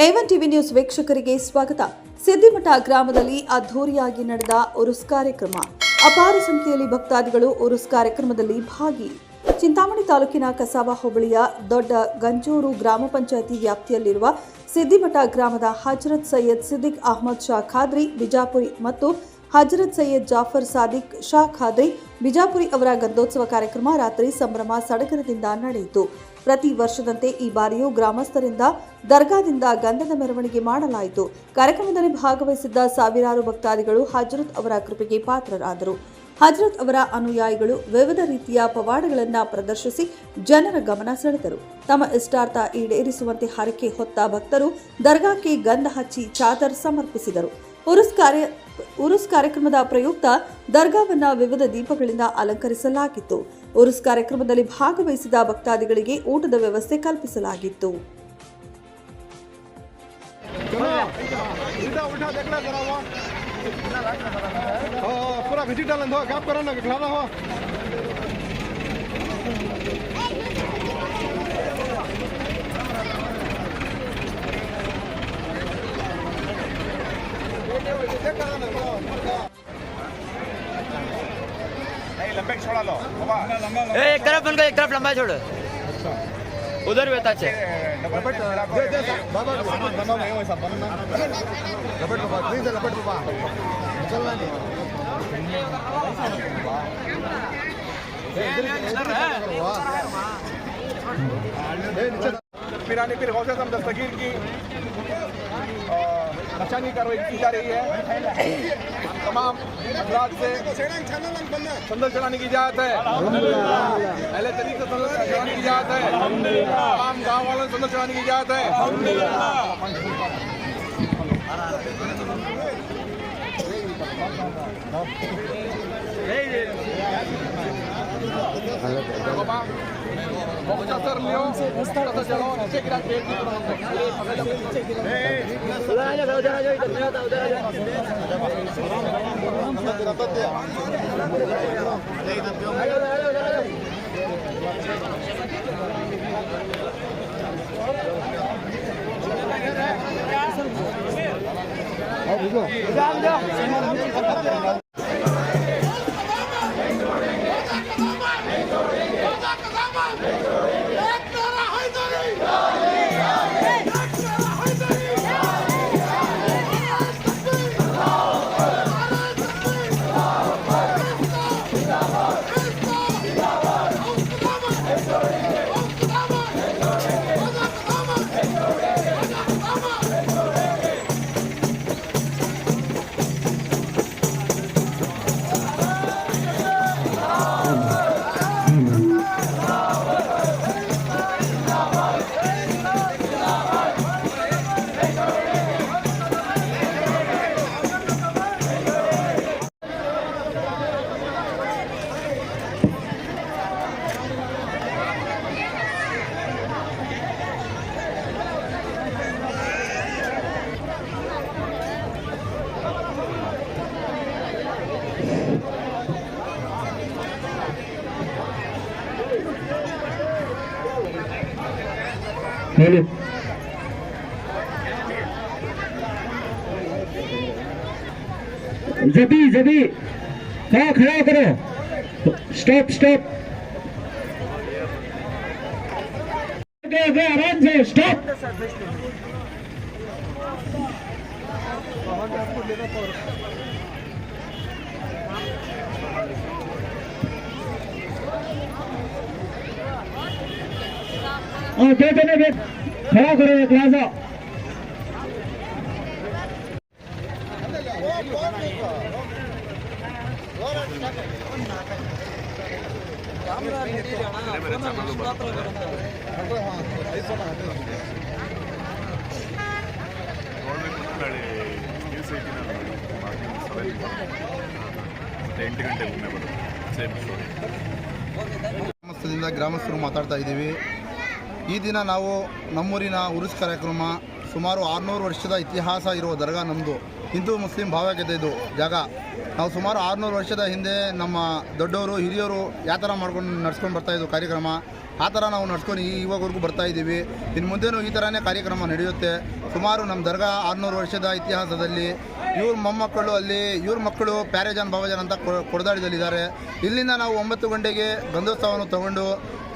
A1 TV news ವೀಕ್ಷಕರಿಗೆ ಸ್ವಾಗತ. ಸಿದ್ದಿಮಠ ಗ್ರಾಮದಲ್ಲಿ ಅದ್ಧೂರಿಯಾಗಿ ನಡೆದ ಉರುಸ್ ಕಾರ್ಯಕ್ರಮ. ಅಪಾರ ಸಂಖ್ಯೆಯಲ್ಲಿ ಭಕ್ತಾದಿಗಳು ಉರುಸ್ ಕಾರ್ಯಕ್ರಮದಲ್ಲಿ ಭಾಗಿ. ಚಿಂತಾಮಣಿ ತಾಲೂಕಿನ ಕಸಾಬಾ ಹೋಬಳಿಯ ದೊಡ್ಡ ಗಂಜೂರು ಗ್ರಾಮ ಪಂಚಾಯಿತಿ ವ್ಯಾಪ್ತಿಯಲ್ಲಿರುವ ಸಿದ್ದಿಮಠ ಗ್ರಾಮದ ಹಜರತ್ ಸೈಯದ್ ಸಿದ್ದಿಕ್ ಅಹಮದ್ ಶಾ ಖಾದ್ರಿ ಬಿಜಾಪುರಿ ಮತ್ತು ಹಜರತ್ ಸೈಯದ್ ಜಾಫರ್ ಸಾದಿಕ್ ಶಾ ಖಾದ್ರಿ ಬಿಜಾಪುರಿ ಅವರ ಗಂಧೋತ್ಸವ ಕಾರ್ಯಕ್ರಮ ರಾತ್ರಿ ಸಂಭ್ರಮ ಸಡಗರದಿಂದ ನಡೆಯಿತು. ಪ್ರತಿ ವರ್ಷದಂತೆ ಈ ಬಾರಿಯೂ ಗ್ರಾಮಸ್ಥರಿಂದ ದರ್ಗಾದಿಂದ ಗಂಧದ ಮೆರವಣಿಗೆ ಮಾಡಲಾಯಿತು. ಕಾರ್ಯಕ್ರಮದಲ್ಲಿ ಭಾಗವಹಿಸಿದ್ದ ಸಾವಿರಾರು ಭಕ್ತಾದಿಗಳು ಹಜರತ್ ಅವರ ಕೃಪೆಗೆ ಪಾತ್ರರಾದರು. ಹಜರತ್ ಅವರ ಅನುಯಾಯಿಗಳು ವಿವಿಧ ರೀತಿಯ ಪವಾಡಗಳನ್ನು ಪ್ರದರ್ಶಿಸಿ ಜನರ ಗಮನ ಸೆಳೆದರು. ತಮ್ಮ ಇಷ್ಟಾರ್ಥ ಈಡೇರಿಸುವಂತೆ ಹರಕೆ ಹೊತ್ತ ಭಕ್ತರು ದರ್ಗಾಕ್ಕೆ ಗಂಧ ಹಚ್ಚಿ ಚಾದರ್ ಸಮರ್ಪಿಸಿದರು. ಉರುಸ್ ಕಾರ್ಯಕ್ರಮದ ಪ್ರಯುಕ್ತ ದರ್ಗಾವನ್ನ ವಿವಿಧ ದೀಪಗಳಿಂದ ಅಲಂಕರಿಸಲಾಗಿತ್ತು. ಉರುಸ್ ಕಾರ್ಯಕ್ರಮದಲ್ಲಿ ಭಾಗವಹಿಸಿದ ಭಕ್ತಾದಿಗಳಿಗೆ ಊಟದ ವ್ಯವಸ್ಥೆ ಕಲ್ಪಿಸಲಾಗಿತ್ತು. लंबे छोड़ा लो एक तरफ उनका एक तरफ लंबा छोड़ो उधर भी अच्छा है पिरानी पीर गौसे आज़म दस्तगीर की निशानी कार्रवाई की जा रही है। तमाम अफराद से संदल चढ़ाने की इजाज़त है। पहले तरीके से संदल चढ़ाने की इजाज़त है। तमाम गाँव वालों से संदल चढ़ाने की इजाज़त है। जबी खड़ा करो स्टॉप आराम से स्टॉप खड़ा करो लिहाजा ಗ್ರಾಮಸ್ಥರು ಮಾತಾಡ್ತಾ ಇದ್ದೀವಿ. ಈ ದಿನ ನಾವು ನಮ್ಮೂರಿನ ಉರುಸ್ ಕಾರ್ಯಕ್ರಮ ಸುಮಾರು 600 ವರ್ಷದ ಇತಿಹಾಸ ಇರುವ ದರ್ಗಾ ನಮ್ಮದು. ಹಿಂದೂ ಮುಸ್ಲಿಂ ಭಾವೈಕ್ಯತೆ ಇದು ಜಾಗ. ನಾವು ಸುಮಾರು 600 ವರ್ಷದ ಹಿಂದೆ ನಮ್ಮ ದೊಡ್ಡವರು ಹಿರಿಯರು ಯಾವ ಥರ ನಡ್ಸ್ಕೊಂಡು ಬರ್ತಾಯಿದ್ವು ಕಾರ್ಯಕ್ರಮ, ಆ ಥರ ನಾವು ನಡ್ಸ್ಕೊಂಡು ಇವಾಗವರೆಗೂ ಬರ್ತಾಯಿದ್ದೀವಿ. ಇನ್ನು ಮುಂದೆನೂ ಈ ಥರನೇ ಕಾರ್ಯಕ್ರಮ ನಡೆಯುತ್ತೆ. ಸುಮಾರು ನಮ್ಮ ದರ್ಗಾ 600 ವರ್ಷದ ಇತಿಹಾಸದಲ್ಲಿ ಇವ್ರ ಮೊಮ್ಮಕ್ಕಳು ಅಲ್ಲಿ ಇವ್ರ ಮಕ್ಕಳು ಪ್ಯಾರೇಜಾನ್ ಬಾಬಾಜಾನ್ ಅಂತ ಕೊಡದಾಡಿದಲ್ಲಿದ್ದಾರೆ. ಇಲ್ಲಿಂದ ನಾವು 9 ಗಂಟೆಗೆ ಗಂಧೋತ್ಸವವನ್ನು ತಗೊಂಡು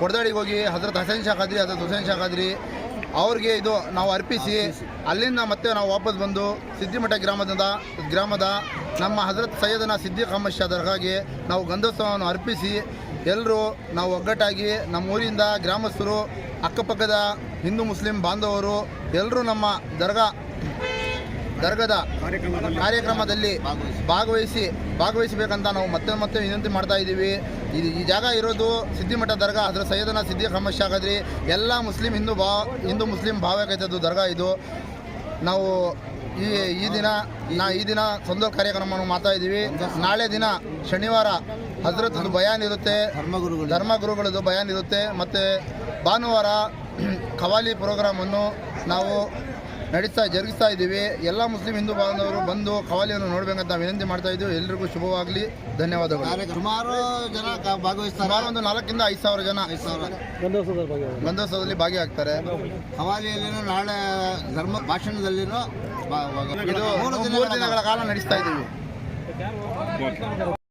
ಕೊಡದಾಡಿಗೆ ಹೋಗಿ ಹಜರತ್ ಹಸನ್ ಶಾ ಖಾದ್ರಿ ಹಜರತ್ ಹುಸೇನ್ ಶಾ ಖಾದ್ರಿ ಅವ್ರಿಗೆ ಇದು ನಾವು ಅರ್ಪಿಸಿ ಅಲ್ಲಿಂದ ಮತ್ತೆ ನಾವು ವಾಪಸ್ ಬಂದು ಸಿದ್ದಿಮಠ ಗ್ರಾಮದ ನಮ್ಮ ಹಜರತ್ ಸೈಯದನ ಸಿದ್ದಿಕ್ ಅಹಮದ್ ಶಾ ದರ್ಗಾಗೆ ನಾವು ಗಂಧೋತ್ಸವವನ್ನು ಅರ್ಪಿಸಿ ಎಲ್ಲರೂ ನಾವು ಒಗ್ಗಟ್ಟಾಗಿ ನಮ್ಮ ಊರಿಂದ ಗ್ರಾಮಸ್ಥರು, ಅಕ್ಕಪಕ್ಕದ ಹಿಂದೂ ಮುಸ್ಲಿಂ ಬಾಂಧವರು ಎಲ್ಲರೂ ನಮ್ಮ ದರ್ಗಾದ ಕಾರ್ಯಕ್ರಮದಲ್ಲಿ ಭಾಗವಹಿಸಬೇಕಂತ ನಾವು ಮತ್ತೆ ವಿನಂತಿ ಮಾಡ್ತಾ ಇದ್ದೀವಿ. ಈ ಜಾಗ ಇರೋದು ಸಿದ್ದಿಮಠ ದರ್ಗಾ ಹಜರತ್ ಸೈಯದನ ಸಿದ್ದಿಕ್ ಅಹಮದ್ ಶಾ ಖಾದ್ರಿ ಎಲ್ಲ ಮುಸ್ಲಿಂ ಹಿಂದೂ ಮುಸ್ಲಿಂ ಭಾವೈಕ್ಯತೆದು ದರ್ಗಾ ಇದು. ನಾವು ಈ ದಿನ ಸಂದೋಲ್ ಕಾರ್ಯಕ್ರಮವನ್ನು ಮಾಡ್ತಾ ಇದ್ದೀವಿ. ನಾಳೆ ದಿನ ಶನಿವಾರ ಹಜರತ್ ಬಯಾನ್ ಇರುತ್ತೆ, ಧರ್ಮಗುರುಗಳದ್ದು ಬಯಾನ್ ಇರುತ್ತೆ. ಮತ್ತು ಭಾನುವಾರ ಖವಾಲಿ ಪ್ರೋಗ್ರಾಮನ್ನು ನಾವು ಜರುಗಿಸ್ತಾ ಇದ್ದೀವಿ. ಎಲ್ಲ ಮುಸ್ಲಿಂ ಹಿಂದೂ ಬಾಂಧವರು ಬಂದು ಖವಾಲಿಯನ್ನು ನೋಡಬೇಕಂತ ವಿನಂತಿ ಮಾಡ್ತಾ ಇದ್ದೀವಿ. ಎಲ್ರಿಗೂ ಶುಭವಾಗಲಿ. ಧನ್ಯವಾದಗಳು. ಸುಮಾರು ಜನ ಭಾಗವಹಿಸ್ತಾರೆ. ಸುಮಾರು ಒಂದು 4 ರಿಂದ 5 ಸಾವಿರ ಜನ ಗಂಧೋತ್ಸವದಲ್ಲಿ ಭಾಗಿಯಾಗ್ತಾರೆ. ಖವಾಲಿಯಲ್ಲಿನೂ ನಾಳೆ ಧರ್ಮ ಭಾಷಣದಲ್ಲಿನೂ ಇದು 3 ದಿನಗಳ ಕಾಲ ನಡೆಸ್ತಾ ಇದ್ದೀವಿ.